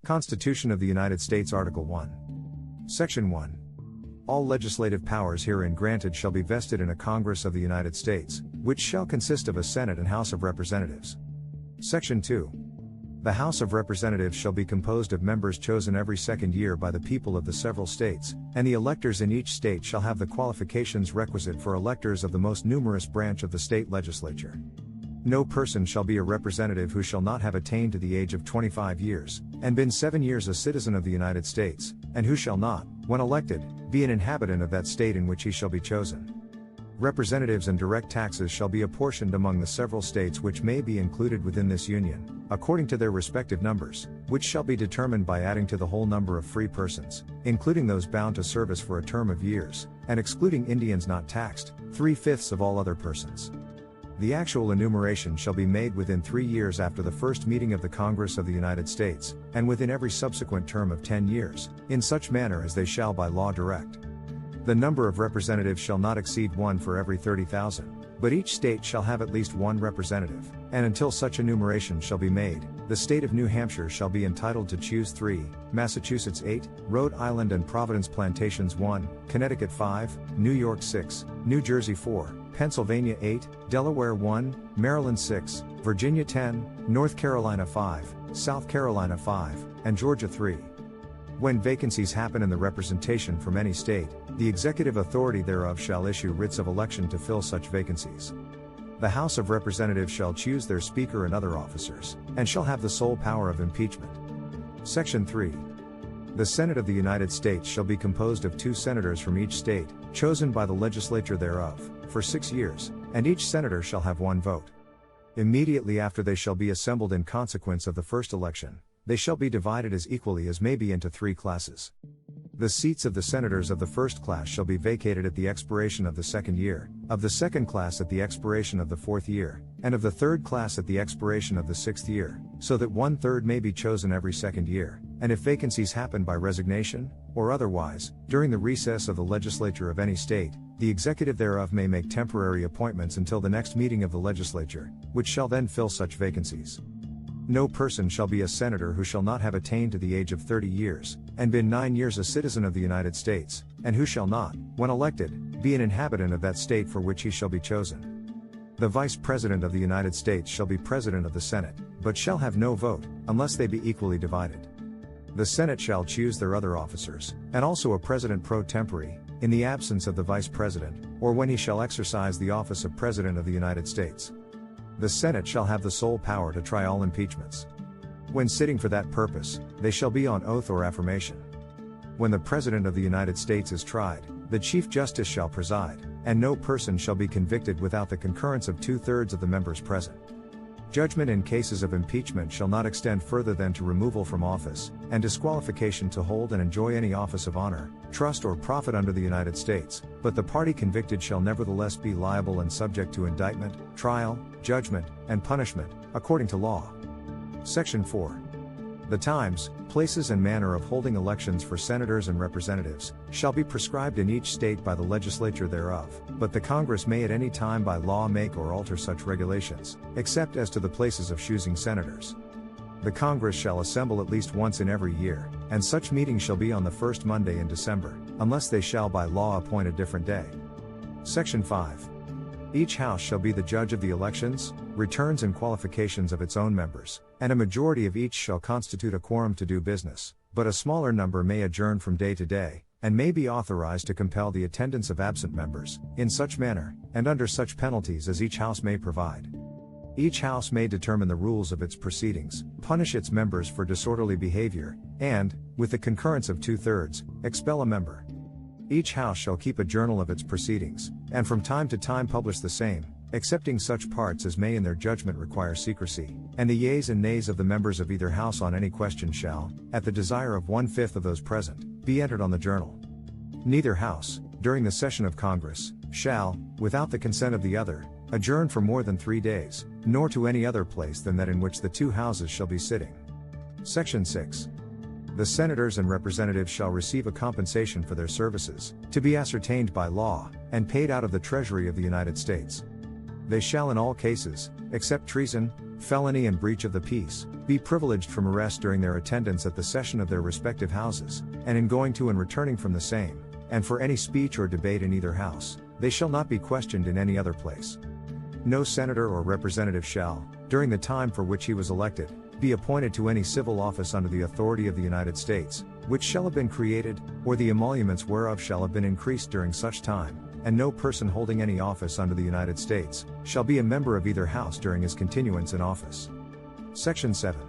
Constitution of the United States Article 1. Section 1. All legislative powers herein granted shall be vested in a Congress of the United States, which shall consist of a Senate and House of Representatives. Section 2. The House of Representatives shall be composed of members chosen every second year by the people of the several states, and the electors in each state shall have the qualifications requisite for electors of the most numerous branch of the state legislature. No person shall be a representative who shall not have attained to the age of 25 years, and been 7 years a citizen of the United States, and who shall not, when elected, be an inhabitant of that state in which he shall be chosen. Representatives and direct taxes shall be apportioned among the several states which may be included within this Union, according to their respective numbers, which shall be determined by adding to the whole number of free persons, including those bound to service for a term of years, and excluding Indians not taxed, 3/5 of all other persons. The actual enumeration shall be made within 3 years after the first meeting of the Congress of the United States, and within every subsequent term of 10 years, in such manner as they shall by law direct. The number of representatives shall not exceed 1 for every 30,000, but each state shall have at least 1 representative, and until such enumeration shall be made, the State of New Hampshire shall be entitled to choose 3, Massachusetts 8, Rhode Island and Providence Plantations 1, Connecticut 5, New York 6, New Jersey 4, Pennsylvania 8, Delaware 1, Maryland 6, Virginia 10, North Carolina 5, South Carolina 5, and Georgia 3. When vacancies happen in the representation from any state, the executive authority thereof shall issue writs of election to fill such vacancies. The House of Representatives shall choose their Speaker and other officers, and shall have the sole power of impeachment. Section 3. The Senate of the United States shall be composed of 2 senators from each state, chosen by the legislature thereof, for 6 years, and each senator shall have 1 vote. Immediately after they shall be assembled in consequence of the first election, they shall be divided as equally as may be into 3 classes. The seats of the senators of the first class shall be vacated at the expiration of the second year, of the second class at the expiration of the 4th year, and of the third class at the expiration of the 6th year, so that 1/3 may be chosen every second year, and if vacancies happen by resignation, or otherwise, during the recess of the legislature of any state, the executive thereof may make temporary appointments until the next meeting of the legislature, which shall then fill such vacancies. No person shall be a senator who shall not have attained to the age of 30 years, and been 9 years a citizen of the United States, and who shall not, when elected, be an inhabitant of that state for which he shall be chosen. The Vice President of the United States shall be President of the Senate, but shall have no vote, unless they be equally divided. The Senate shall choose their other officers, and also a President pro tempore, in the absence of the Vice President, or when he shall exercise the office of President of the United States. The Senate shall have the sole power to try all impeachments. When sitting for that purpose, they shall be on oath or affirmation. When the President of the United States is tried, the Chief Justice shall preside, and no person shall be convicted without the concurrence of 2/3 of the members present. Judgment in cases of impeachment shall not extend further than to removal from office, and disqualification to hold and enjoy any office of honor, trust or profit under the United States, but the party convicted shall nevertheless be liable and subject to indictment, trial, judgment, and punishment, according to law. Section 4. The times, places and manner of holding elections for senators and representatives, shall be prescribed in each state by the legislature thereof, but the Congress may at any time by law make or alter such regulations, except as to the places of choosing senators. The Congress shall assemble at least once in every year, and such meeting shall be on the first Monday in December, unless they shall by law appoint a different day. Section 5. Each House shall be the judge of the elections, returns and qualifications of its own members, and a majority of each shall constitute a quorum to do business, but a smaller number may adjourn from day to day, and may be authorized to compel the attendance of absent members, in such manner, and under such penalties as each House may provide. Each House may determine the rules of its proceedings, punish its members for disorderly behavior, and, with the concurrence of 2/3, expel a member. Each House shall keep a journal of its proceedings, and from time to time publish the same, excepting such parts as may in their judgment require secrecy, and the yeas and nays of the members of either House on any question shall, at the desire of 1/5 of those present, be entered on the journal. Neither House, during the session of Congress, shall, without the consent of the other, adjourn for more than 3 days, nor to any other place than that in which the 2 houses shall be sitting. Section 6. The senators and representatives shall receive a compensation for their services, to be ascertained by law, and paid out of the Treasury of the United States. they shall in all cases, except treason, felony and breach of the peace, be privileged from arrest during their attendance at the session of their respective houses, and in going to and returning from the same, and for any speech or debate in either house, they shall not be questioned in any other place. No senator or representative shall, during the time for which he was elected, be appointed to any civil office under the authority of the United States, which shall have been created, or the emoluments whereof shall have been increased during such time, and no person holding any office under the United States, shall be a member of either house during his continuance in office. Section 7.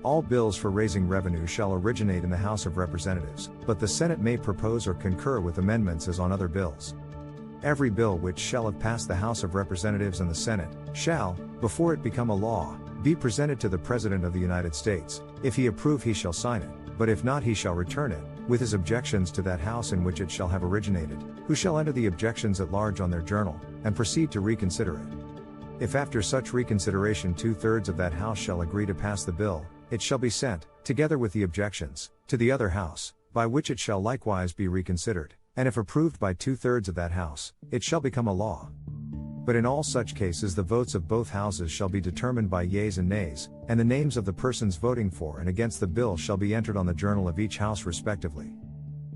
All bills for raising revenue shall originate in the House of Representatives, but the Senate may propose or concur with amendments as on other bills. Every bill which shall have passed the House of Representatives and the Senate, shall, before it become a law, be presented to the President of the United States. If he approve, he shall sign it, but if not, he shall return it, with his objections to that House in which it shall have originated, who shall enter the objections at large on their journal, and proceed to reconsider it. If after such reconsideration 2/3 of that House shall agree to pass the bill, it shall be sent, together with the objections, to the other House, by which it shall likewise be reconsidered, and if approved by 2/3 of that House, it shall become a law. But in all such cases the votes of both houses shall be determined by yeas and nays, and the names of the persons voting for and against the bill shall be entered on the journal of each house respectively.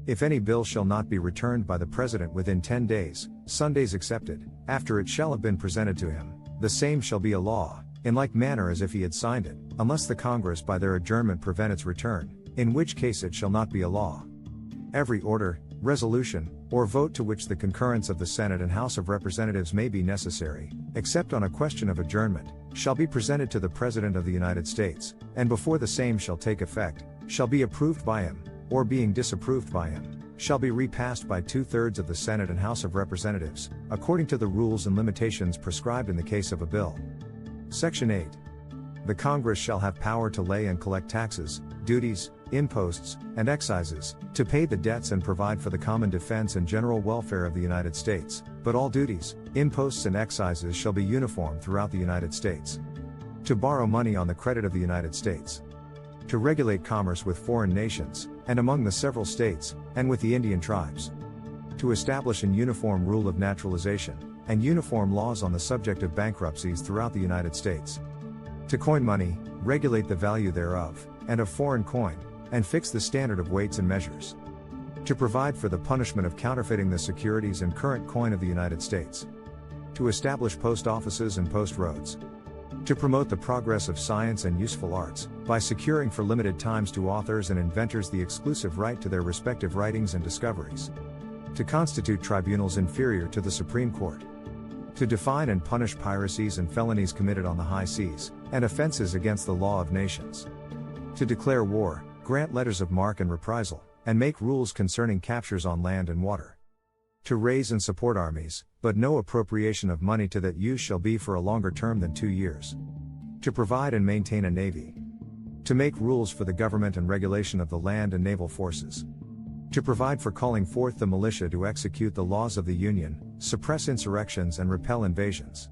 If any bill shall not be returned by the President within 10 days, Sundays excepted, after it shall have been presented to him, the same shall be a law, in like manner as if he had signed it, unless the Congress by their adjournment prevent its return, in which case it shall not be a law. Every order, resolution, or vote to which the concurrence of the Senate and House of Representatives may be necessary, except on a question of adjournment, shall be presented to the President of the United States, and before the same shall take effect, shall be approved by him, or being disapproved by him, shall be repassed by 2/3 of the Senate and House of Representatives, according to the rules and limitations prescribed in the case of a bill. Section 8. The Congress shall have power to lay and collect taxes, duties, imposts, and excises, to pay the debts and provide for the common defense and general welfare of the United States, but all duties, imposts and excises shall be uniform throughout the United States. To borrow money on the credit of the United States. To regulate commerce with foreign nations, and among the several states, and with the Indian tribes. To establish an uniform rule of naturalization, and uniform laws on the subject of bankruptcies throughout the United States. To coin money, regulate the value thereof, and of foreign coin, and fix the standard of weights and measures. To provide for the punishment of counterfeiting the securities and current coin of the United States. To establish post offices and post roads. To promote the progress of science and useful arts, by securing for limited times to authors and inventors the exclusive right to their respective writings and discoveries. To constitute tribunals inferior to the Supreme Court. To define and punish piracies and felonies committed on the high seas, and offenses against the law of nations. To declare war, grant letters of marque and reprisal, and make rules concerning captures on land and water. To raise and support armies, but no appropriation of money to that use shall be for a longer term than 2 years. To provide and maintain a navy. To make rules for the government and regulation of the land and naval forces. To provide for calling forth the militia to execute the laws of the Union, suppress insurrections and repel invasions.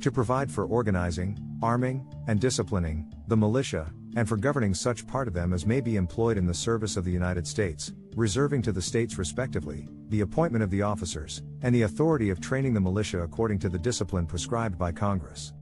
To provide for organizing, arming, and disciplining the militia, and for governing such part of them as may be employed in the service of the United States, reserving to the states respectively, the appointment of the officers, and the authority of training the militia according to the discipline prescribed by Congress.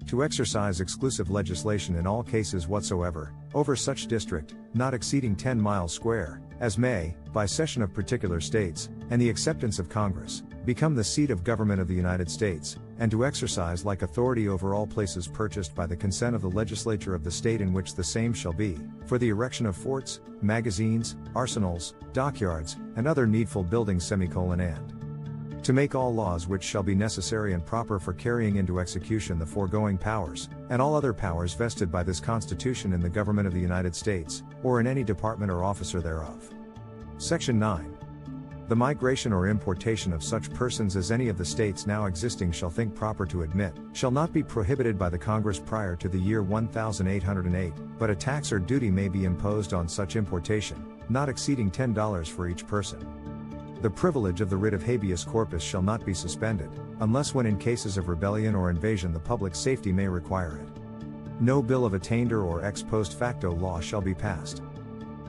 To exercise exclusive legislation in all cases whatsoever, over such district, not exceeding 10 miles square, as may, by cession of particular states, and the acceptance of Congress, become the seat of government of the United States, and to exercise like authority over all places purchased by the consent of the legislature of the state in which the same shall be, for the erection of forts, magazines, arsenals, dockyards, and other needful buildings and to make all laws which shall be necessary and proper for carrying into execution the foregoing powers, and all other powers vested by this Constitution in the government of the United States, or in any department or officer thereof. Section 9. The migration or importation of such persons as any of the states now existing shall think proper to admit, shall not be prohibited by the Congress prior to the year 1808, but a tax or duty may be imposed on such importation, not exceeding $10 for each person. The privilege of the writ of habeas corpus shall not be suspended, unless when in cases of rebellion or invasion the public safety may require it. No bill of attainder or ex post facto law shall be passed.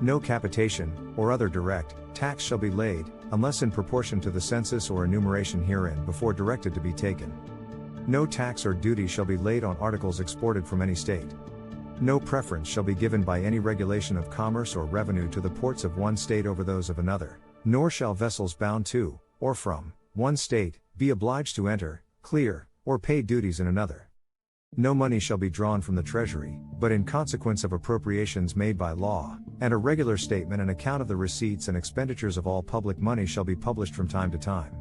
No capitation, or other direct, tax shall be laid, unless in proportion to the census or enumeration herein before directed to be taken. No tax or duty shall be laid on articles exported from any state. No preference shall be given by any regulation of commerce or revenue to the ports of one state over those of another, nor shall vessels bound to, or from, one state, be obliged to enter, clear, or pay duties in another. No money shall be drawn from the treasury, but in consequence of appropriations made by law, and a regular statement and account of the receipts and expenditures of all public money shall be published from time to time.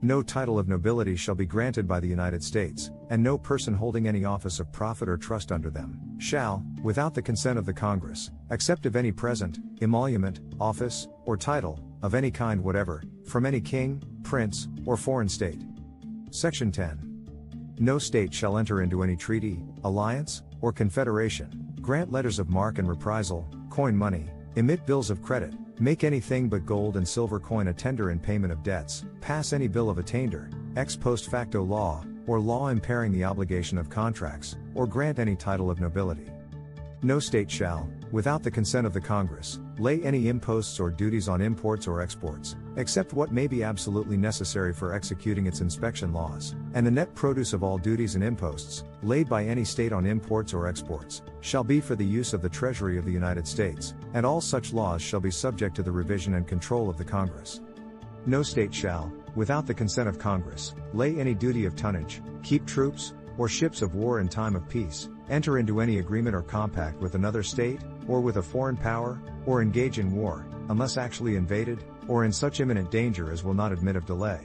No title of nobility shall be granted by the United States, and no person holding any office of profit or trust under them, shall, without the consent of the Congress, accept of any present, emolument, office, or title, of any kind whatever, from any king, prince, or foreign state. Section 10. No state shall enter into any treaty, alliance, or confederation, grant letters of marque and reprisal, coin money, emit bills of credit, make anything but gold and silver coin a tender in payment of debts, pass any bill of attainder, ex post facto law, or law impairing the obligation of contracts, or grant any title of nobility. No state shall, without the consent of the Congress, lay any imposts or duties on imports or exports, except what may be absolutely necessary for executing its inspection laws, and the net produce of all duties and imposts, laid by any state on imports or exports, shall be for the use of the Treasury of the United States, and all such laws shall be subject to the revision and control of the Congress. No state shall, without the consent of Congress, lay any duty of tonnage, keep troops, or ships of war in time of peace, enter into any agreement or compact with another state, or with a foreign power, or engage in war, unless actually invaded, or in such imminent danger as will not admit of delay.